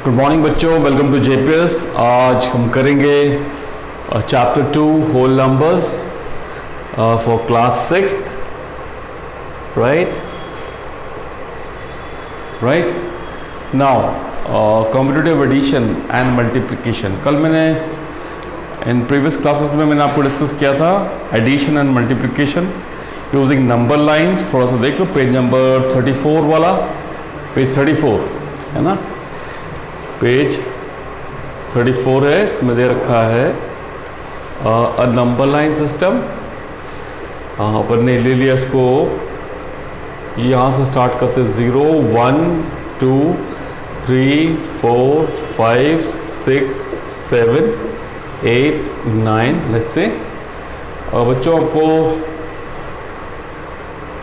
Good morning बच्चों, welcome to JPS. आज हम करेंगे chapter 2 whole numbers for class 6th, right now competitive addition and multiplication. कल मैंने इन प्रीवियस क्लासेस में मैंने आपको डिस्कस किया था addition and multiplication using number lines. थोड़ा सा देख लो पेज नंबर 34 वाला, पेज 34 है ना, पेज 34 है, इसमें दे रखा है अ नंबर लाइन सिस्टम। अपन ने ले लिया इसको, यहाँ से स्टार्ट करते 0 1 2 3 4 5 6 7 8 9। लेट्स से बच्चों आपको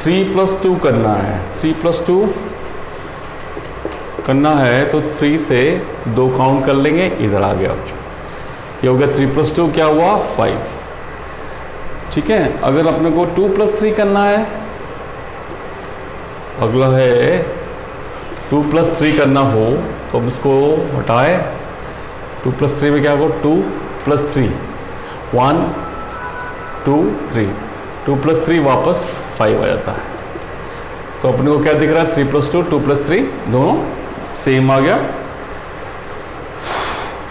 3 + 2 करना है। 3 + 2 करना है तो 3 से 2 काउंट कर लेंगे, इधर आ गया बच्चों, ये हो गया 3 + 2 क्या हुआ 5। ठीक है, अगर अपने को 2 + 3 करना है, अगला है 2 + 3 करना हो तो हम इसको हटाए। 2 + 3 में क्या होगा 2 + 3 1 2 3, 2 + 3 वापस 5 आ जाता है। तो अपने को क्या दिख रहा है 3 + 2 2 + 3 दोनों सेम आ गया।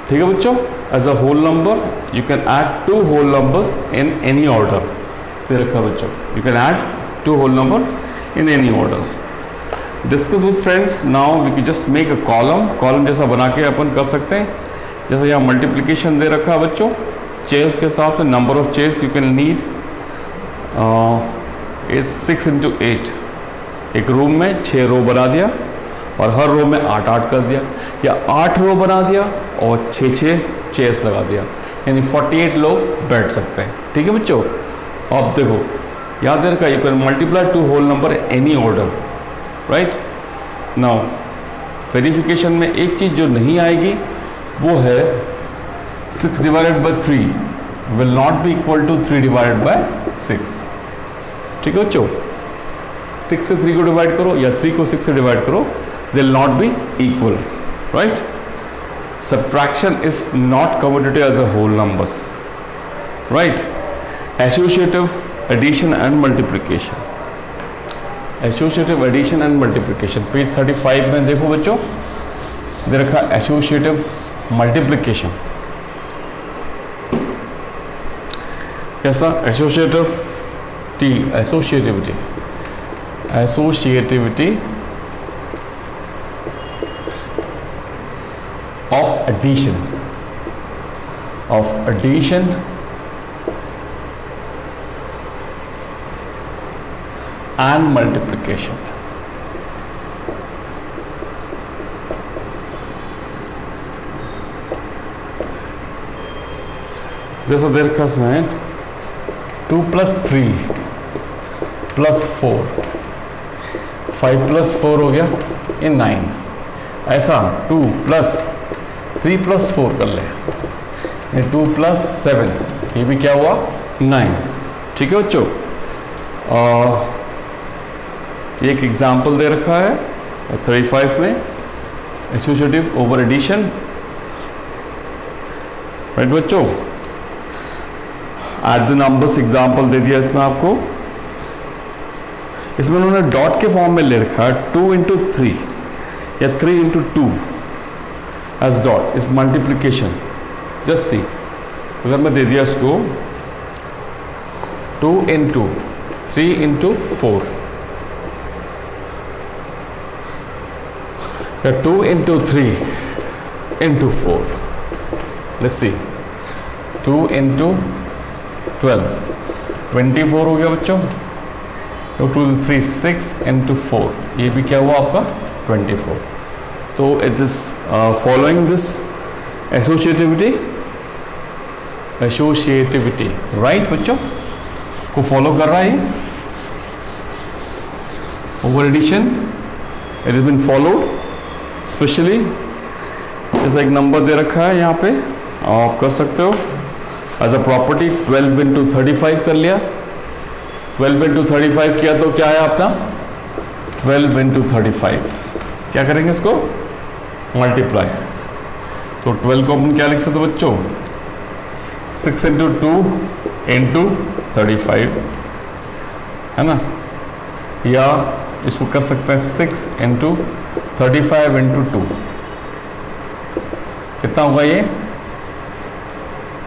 ठीक है बच्चों, as a whole number you can add 2 whole numbers in any order. दे रखा बच्चों, you can add 2 whole number in any order. Discuss with friends. Now we can just make a column जैसा बना के अपन कर सकते हैं। जैसे यहाँ मल्टीप्लिकेशन दे रखा है बच्चों, चेयर्स के हिसाब से number of chairs you can need is 6 × 8। एक रूम में 6 रो बना दिया और हर रो में 8 कर दिया, या 8 रो बना दिया और 6 चेयर्स लगा दिया, यानी 48 लोग बैठ सकते हैं। ठीक है बच्चों, अब देखो याद रखा, you can multiply 2 whole number any order, right. Now verification में एक चीज़ जो नहीं आएगी वो है 6 / 3 will not be equal to 3 / 6। ठीक है बच्चों, 6 से 3 को डिवाइड करो या 3 को 6 से डिवाइड करो, they will not be equal, right? Subtraction is not commutative as a whole numbers, right? Associative addition and multiplication, associative addition and multiplication, page 35 में देखो बच्चों, दे रखा associative multiplication। कैसा associativity of addition and multiplication। जैसा देर का इसमें 2 + 3 + 4 5 + 4 हो गया, ये 9। ऐसा 2 + 3 + 4 कर ले, 2 + 7, ये भी क्या हुआ 9। ठीक है बच्चों, एक एग्जाम्पल दे रखा है 35 में, एसोसिएटिव ओवर एडिशन, राइट बच्चों। एड द नंबर्स एग्जाम्पल दे दिया इसमें आपको, इसमें उन्होंने डॉट के फॉर्म में ले रखा है 2 × 3 या 3 × 2 as dot is multiplication। just see, अगर मैं दे दिया इसको 2 × 3 × 4 या 2 × 3 × 4, let's see 2 × 12 24 हो गया बच्चों। 2 3 6 × 4, ये भी क्या हुआ आपका 24। तो it is following this associativity, right बच्चों, को फॉलो कर रहा है। Over addition it is been followed, specially जैसा एक नंबर दे रखा है यहाँ पे, आप कर सकते हो एज अ प्रॉपर्टी। 12 × 35 कर लिया, 12 × 35 किया तो क्या है अपना 12 × 35, क्या करेंगे इसको मल्टीप्लाई, तो 12 को अपन क्या लिख सकते बच्चों, 6 इंटू 2 इंटू 35, है ना, या इसको कर सकते हैं 6 इंटू 35 इंटू 2, कितना होगा ये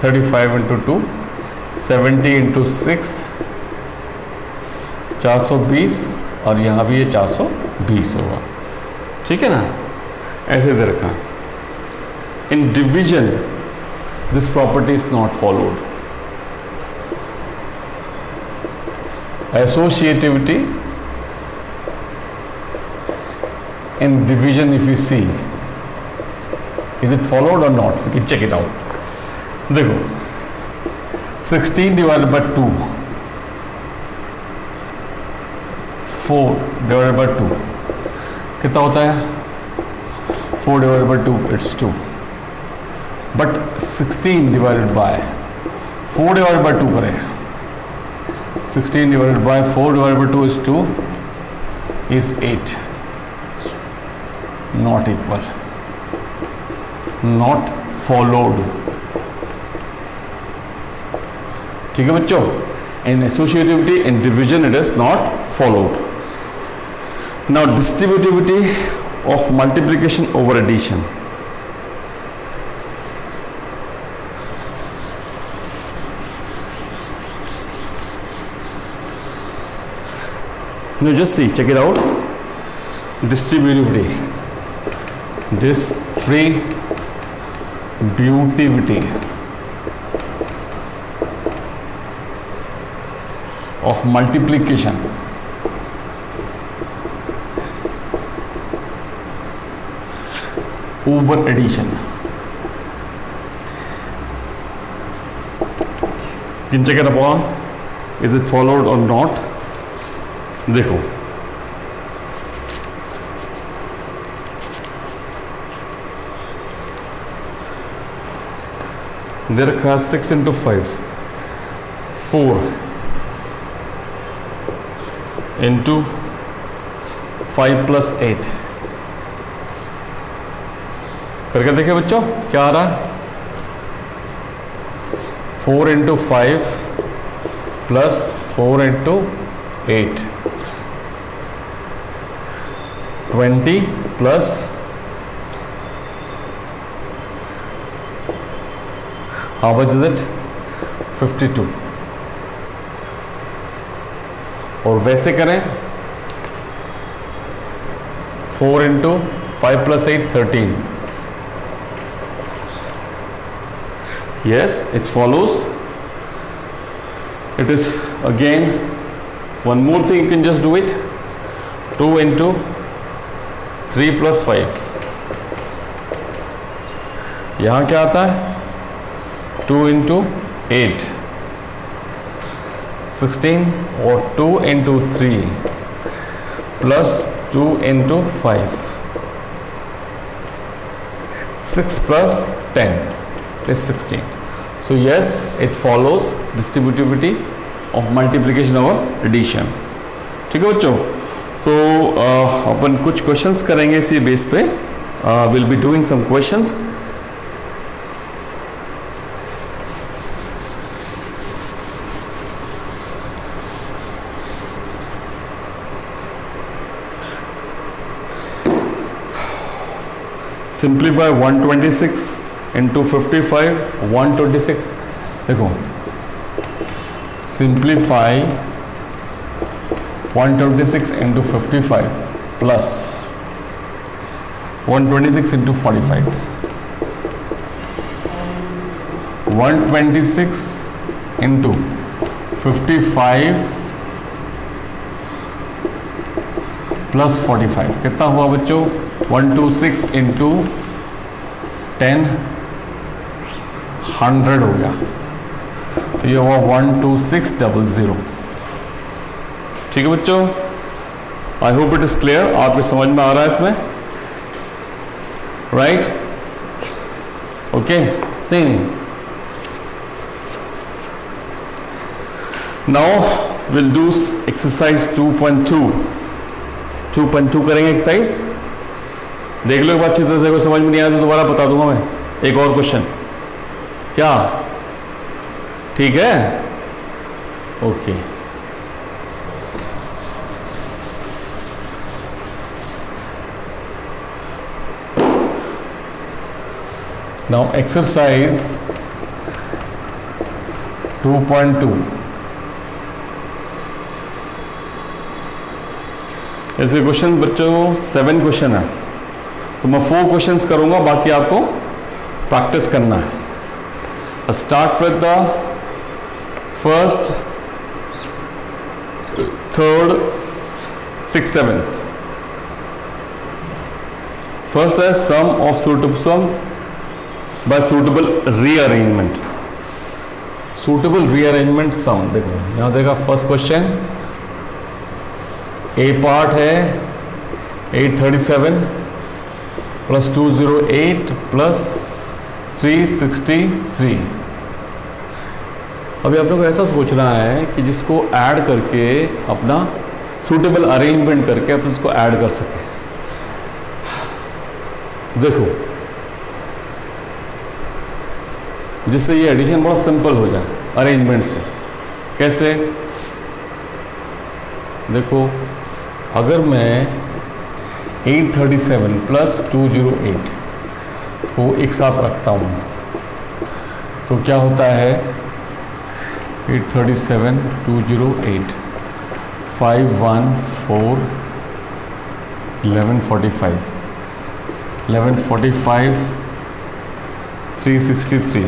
35 इंटू 2, 70 इंटू 6 420, और यहाँ भी ये 420 होगा, ठीक है ना, ऐसे दे रखा। In division this property is not followed. Associativity in division, if you see, is it followed or not? We can check it out. देखो 16 divided by 2, 4 divided by 2 कितना होता है, 4 divided by 2 it's 2, but 16 divided by 4 divided by 2 करें, 16 divided by 4 divided by 2 is 2, is 8, not equal, not followed, ठीक है बच्चों। In associativity, in division it is not followed. Now distributivity of multiplication over addition. Now just see, check it out. Distributivity of multiplication over addition. You can check it upon, is it followed or not? देखो दे रखा 6 into 5, 4 into 5 plus 8 करके देखे बच्चों क्या आ रहा है, 4 into 5 plus 4 into 8, 20 plus how much is it, 52, और वैसे करें 4 into 5 plus 8 13, yes it follows, it is again one more thing, you can just do it, 2 into 3 plus 5, यहाँ क्या आता है 2 इंटू 8 16, और 2 into 3 plus 2 into 5 6 plus 10 is 16. So yes, it follows distributivity of multiplication over addition. ठीक है बच्चों, तो अपन कुछ क्वेश्चंस करेंगे इसी बेस पे, will be doing some questions. Simplify 126 into 55, 126. देखो simplify 126 into 55 plus 126 into 45, 126 into 55 plus 45 कितना हुआ बच्चों, 126 इंटू 10 100 हो गया, तो ये हुआ 12600. ठीक है बच्चों, I hope it is clear, आपको समझ में आ रहा है इसमें, राइट? ओके, नहीं नाउ विल डू एक्सरसाइज 2.2 करेंगे एक्सरसाइज. देख लो एक बार अच्छी तरह से, कोई समझ में नहीं आया तो दोबारा बता दूंगा मैं. एक और क्वेश्चन, क्या ठीक है? Okay, now exercise 2.2। ऐसे क्वेश्चन बच्चों 7 क्वेश्चन है, तो मैं 4 क्वेश्चंस करूंगा, बाकी आपको प्रैक्टिस करना है। Start with the first, third, 6th, 7th। First है sum of sum by suitable rearrangement. Suitable rearrangement sum, देखो यहां देखा फर्स्ट क्वेश्चन, ए पार्ट है 837 प्लस 208 प्लस 363। अभी आप लोग को ऐसा सोचना है कि जिसको ऐड करके अपना सूटेबल अरेंजमेंट करके अपन इसको ऐड कर सके। देखो जिससे ये एडिशन बहुत सिंपल हो जाए अरेंजमेंट से। कैसे? देखो अगर मैं 837 प्लस 208 को एक साथ रखता हूँ तो क्या होता है? 837 208 514 1145 1145 363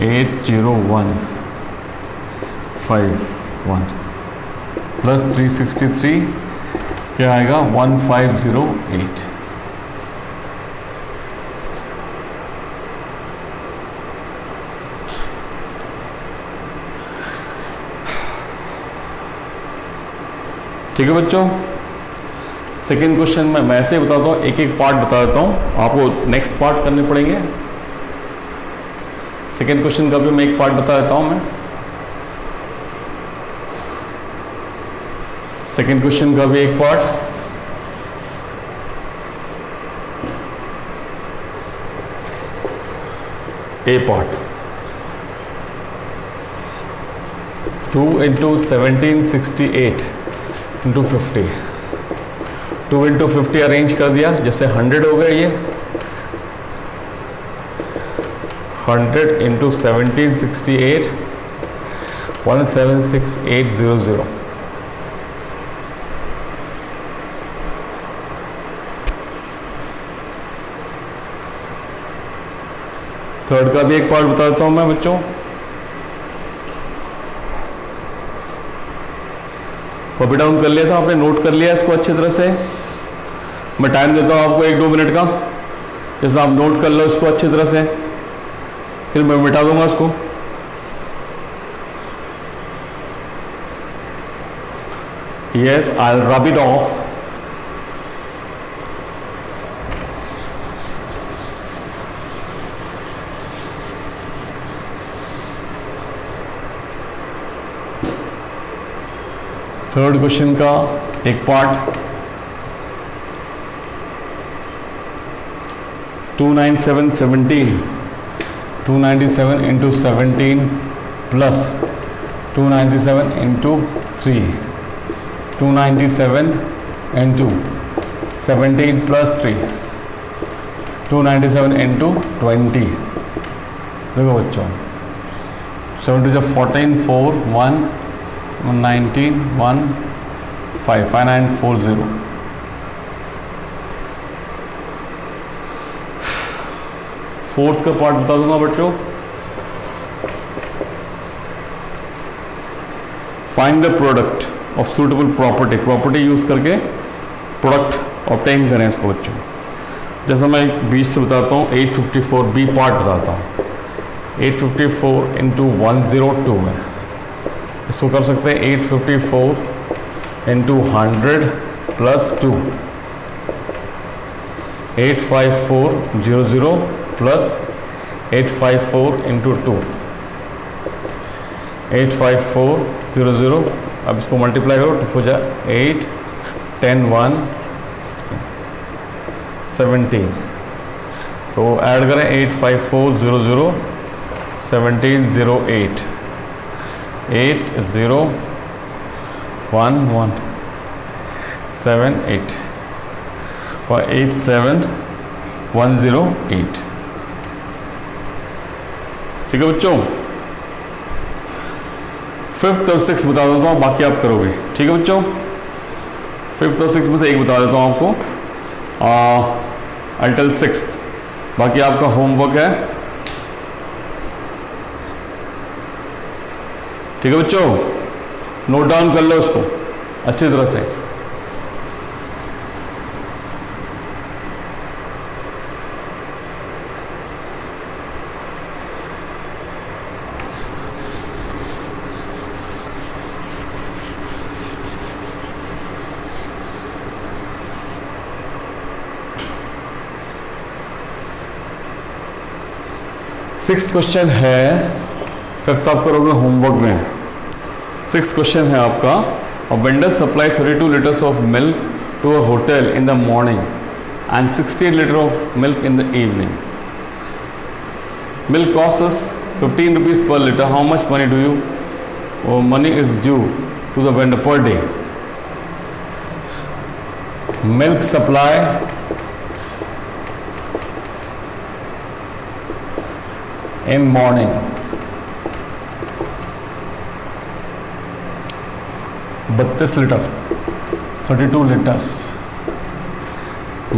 801 51 प्लस 363 क्या आएगा? 1508। ठीक है बच्चों, सेकेंड क्वेश्चन में मैं ऐसे ही बताता हूँ, एक एक पार्ट बता देता हूँ, आपको नेक्स्ट पार्ट करने पड़ेंगे। सेकेंड क्वेश्चन का भी मैं एक पार्ट बता देता हूँ मैं। सेकेंड क्वेश्चन का भी एक part, A part 2 into 1768 into 50, 2 into 50 arrange कर दिया, जैसे 100 हो गया ये 100 इंटू 1768 176800। थर्ड का भी एक पार्ट बता देता हूं मैं बच्चों। कॉपी डाउन कर लिया था आपने, नोट कर लिया इसको अच्छी तरह से। मैं टाइम देता हूं आपको 1-2 मिनट का, जिसमें आप नोट कर लो इसको अच्छी तरह से, फिर मैं मिटा दूंगा इसको। Yes, I will rub it of. Third question का एक part 297 297 into 17 plus 297 into 3 297 into 17 plus 3 297 into 20। देखो बच्चों 7 जब 14 4 1 19 1 5 5940। फोर्थ का पार्ट बता दूंगा बच्चों। Find the product of suitable property, property use करके प्रोडक्ट ऑब्टेन करें इसको बच्चों। जैसा मैं 20 से बताता हूँ, 854 बी पार्ट बताता हूँ। 854 इंटू 102 है, इसको कर सकते हैं 854 इंटू 100 प्लस 2 85400 प्लस 854 इंटू 2 85400। अब इसको मल्टीप्लाई करो तो हो जाए 8 10 1 17 तो ऐड करें 854001708 80117 और 87108। ठीक है बच्चों, फिफ्थ और सिक्स बता देता हूँ, बाकी आप करोगे। ठीक है बच्चों, फिफ्थ और सिक्स में से एक बता देता हूँ आपको, अल्टिल सिक्स। बाकी आपका होमवर्क है। ठीक है बच्चों, नोट डाउन कर लो उसको अच्छी तरह से। सिक्स्थ क्वेश्चन है, फिफ्थ आप करोगे होमवर्क में। सिक्स्थ क्वेश्चन है आपका, a vendor supply 32 litres of milk to a hotel in the morning and 68 litre of milk in the evening. Milk cost us 15 rupees per litre. How much money do you money is due to the vendor per day? Milk supply in morning, बत्तीस litre 32 liters.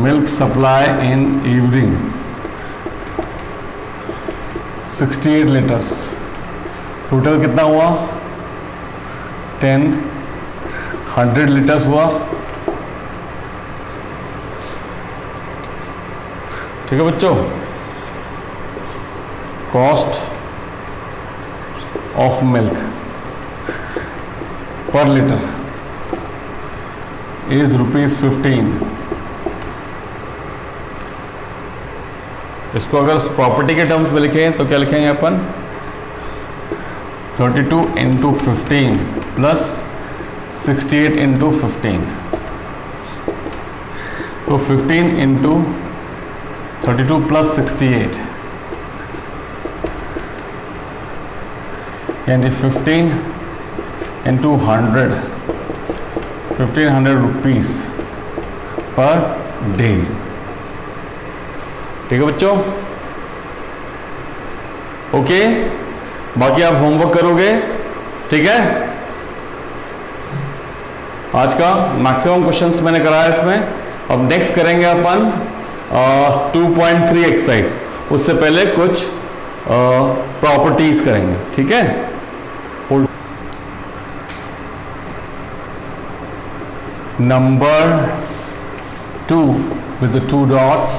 Milk supply in evening 68 liters. Total कितना हुआ? 100 liters हुआ। ठीक है बच्चों, cost of milk पर litre is ₹15। इसको अगर प्रॉपर्टी के टर्म्स में लिखें तो क्या लिखेंगे अपन? 32 × 15 प्लस 68 × 15। तो 15 × 32 प्लस 68 यानी 15 × 100, 1500 रुपीज पर डे। ठीक है बच्चों, ओके। बाकी आप होमवर्क करोगे। ठीक है, आज का मैक्सिमम क्वेश्चंस मैंने कराया इसमें। अब नेक्स्ट करेंगे अपन 2.3 एक्सरसाइज। उससे पहले कुछ प्रॉपर्टीज करेंगे। ठीक है, number 2 with the 2 dots,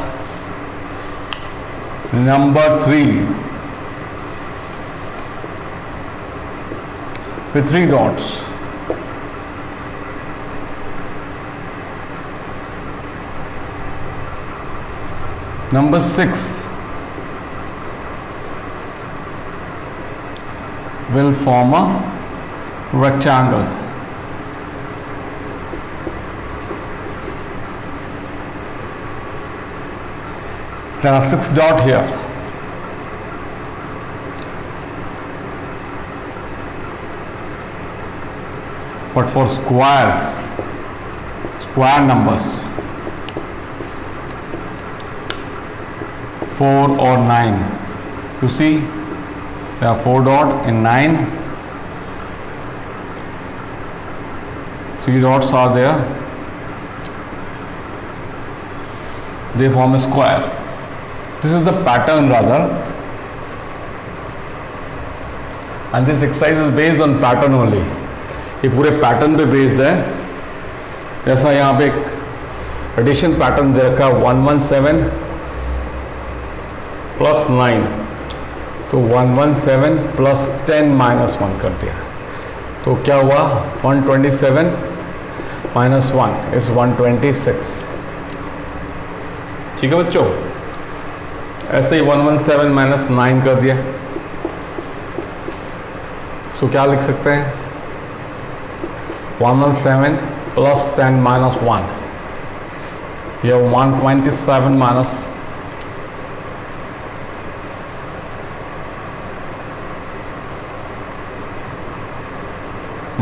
number 3 with 3 dots, number 6 will form a rectangle. There are 6 dots here. But for squares, square numbers 4 or 9, you see there are 4 dots in 9. 3 dots are there. They form a square. This is the pattern rather, and this exercise is based on pattern only. ये पूरे pattern पे based है। जैसा यहाँ पे एक addition pattern दे रखा है 117 प्लस 9, तो 117 प्लस 10 माइनस 1 कर दिया, तो क्या हुआ? 127 माइनस 1 इज 126। ठीक है बच्चों, ऐसे ही 117 माइनस 9 कर दिया, सो क्या लिख सकते हैं? 117 प्लस 10 माइनस 1, यह 127 माइनस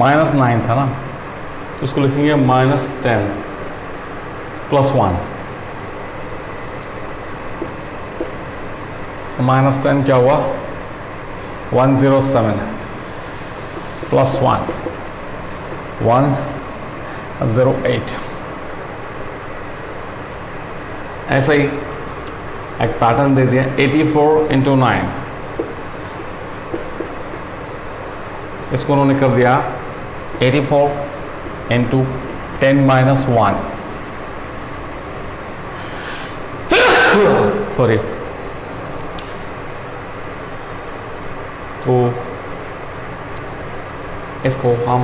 -9 था ना, तो इसको लिखेंगे -10 + 1। -10 क्या हुआ, 107 + 1 108। ऐसा ही एक पैटर्न दे दिया 84 × 9, इसको उन्होंने कर दिया 84 × 10 - 1 सॉरी। तो इसको हम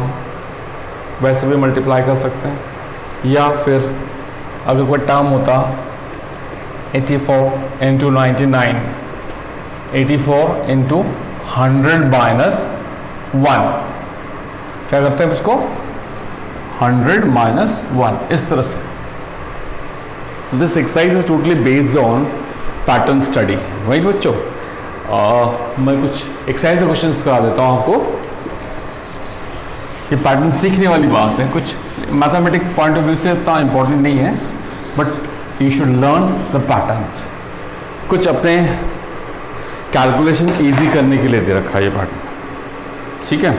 वैसे भी मल्टीप्लाई कर सकते हैं, या फिर अगर कोई टर्म होता 84 × 99, 84 × 100 - 1, क्या करते हैं इसको 100 - 1, इस तरह से। This exercise is totally based on pattern study, right बच्चों। मैं कुछ एक्सरसाइज के क्वेश्चन करा देता हूँ आपको। ये पैटर्न सीखने वाली बात है, कुछ मैथमेटिक्स पॉइंट ऑफ व्यू से इतना इंपॉर्टेंट नहीं है, but you should learn the patterns. कुछ अपने कैलकुलेशन इजी करने के लिए दे रखा है ये पैटर्न, ठीक है।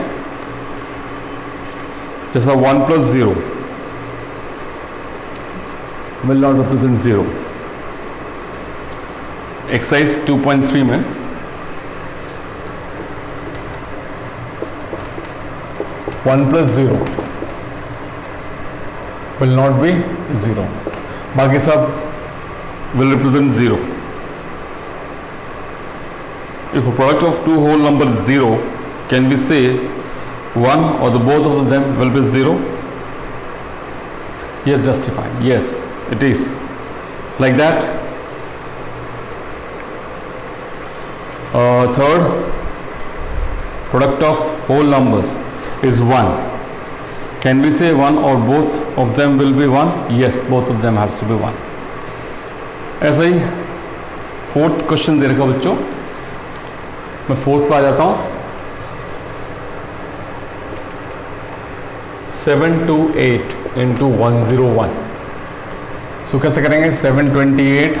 जैसा 1 + 0 will not represent 0। एक्सरसाइज 2.3 में 1 + 0 will not be 0, बाकी सब will represent 0। If a product of two whole numbers 0, can we say one or the both of them will be 0? Yes, justified. Yes, it is like that. Third, product of whole numbers is 1. Can we say one or both of them will be 1? Yes, both of them has to be 1. ऐसा ही fourth question दे रखा बच्चों, मैं fourth पे आ जाता हूँ। 728 × 101, तो कैसे करेंगे 728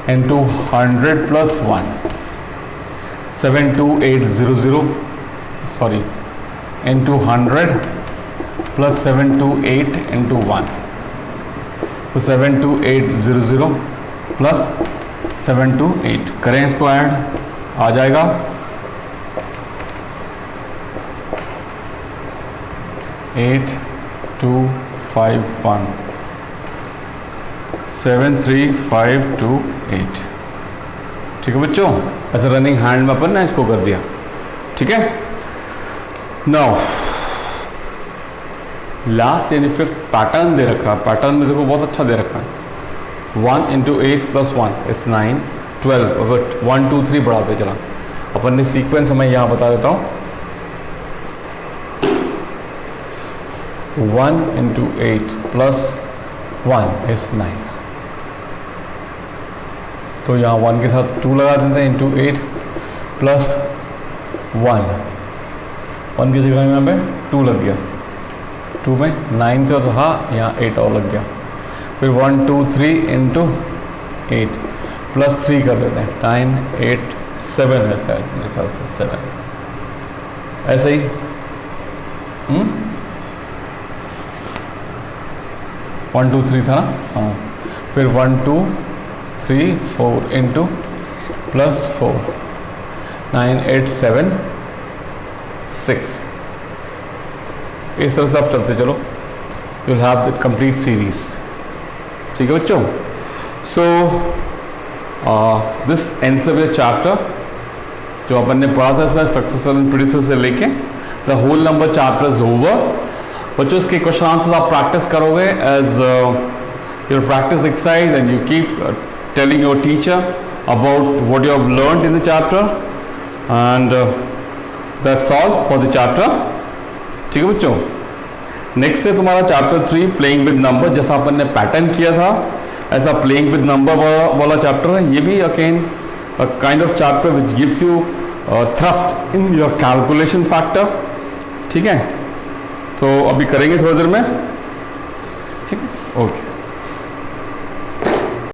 × 100 + 1, 72800 सॉरी × 100 + 728 × 1, तो 72800 + 728 करें, इसको ऐड आ जाएगा 8251 73528। ठीक है बच्चों, ऐसे रनिंग हैंड में अपन ने इसको कर दिया, ठीक है। नाउ लास्ट यानी फिफ्थ पैटर्न दे रखा है। पैटर्न में देखो बहुत अच्छा दे रखा है, 1 × 8 + 1 is 9, 12। अगर 1 2 3 बढ़ाते चला, अपन ने सीक्वेंस मैं यहाँ बता देता हूँ। 1 × 8 + 1 is 9, तो यहाँ 1 के साथ 2 लगा देते हैं, × 8 + 1, 1 की जगह यहाँ पे 2 लग गया, 2 में 9 तो रहा, यहाँ 8 और लग गया। फिर 1 2 3 × 8 + 3 कर देते हैं, 9 8 7 है शायद मेरे ख्याल से 7, ऐसे ही 1 2 3 था ना, हाँ। फिर 1 2 3 4 × +4, 9 8 7 6। इस तरह से आप चलते चलो, you will have the complete series, ठीक है बच्चों। So this ends up the chapter जो अपन ने पढ़ा था, इसमें सक्सेसर एंड प्रेडिसेसर से लेके the whole number chapter is over. बच्चों इसके क्वेश्चन आंसर्स आप प्रैक्टिस करोगे as your practice exercise, and you keep telling your teacher about what you have learned in the chapter, and that's all for the chapter, ठीक है बच्चों। Next है तुम्हारा chapter 3 playing with number. जैसा अपन ने pattern किया था ऐसा प्लेइंग विद नंबर वाला चैप्टर है। ये भी again a kind of chapter which gives you thrust in your calculation factor, ठीक है, तो अभी करेंगे थोड़ी देर में, ठीक है, ओके।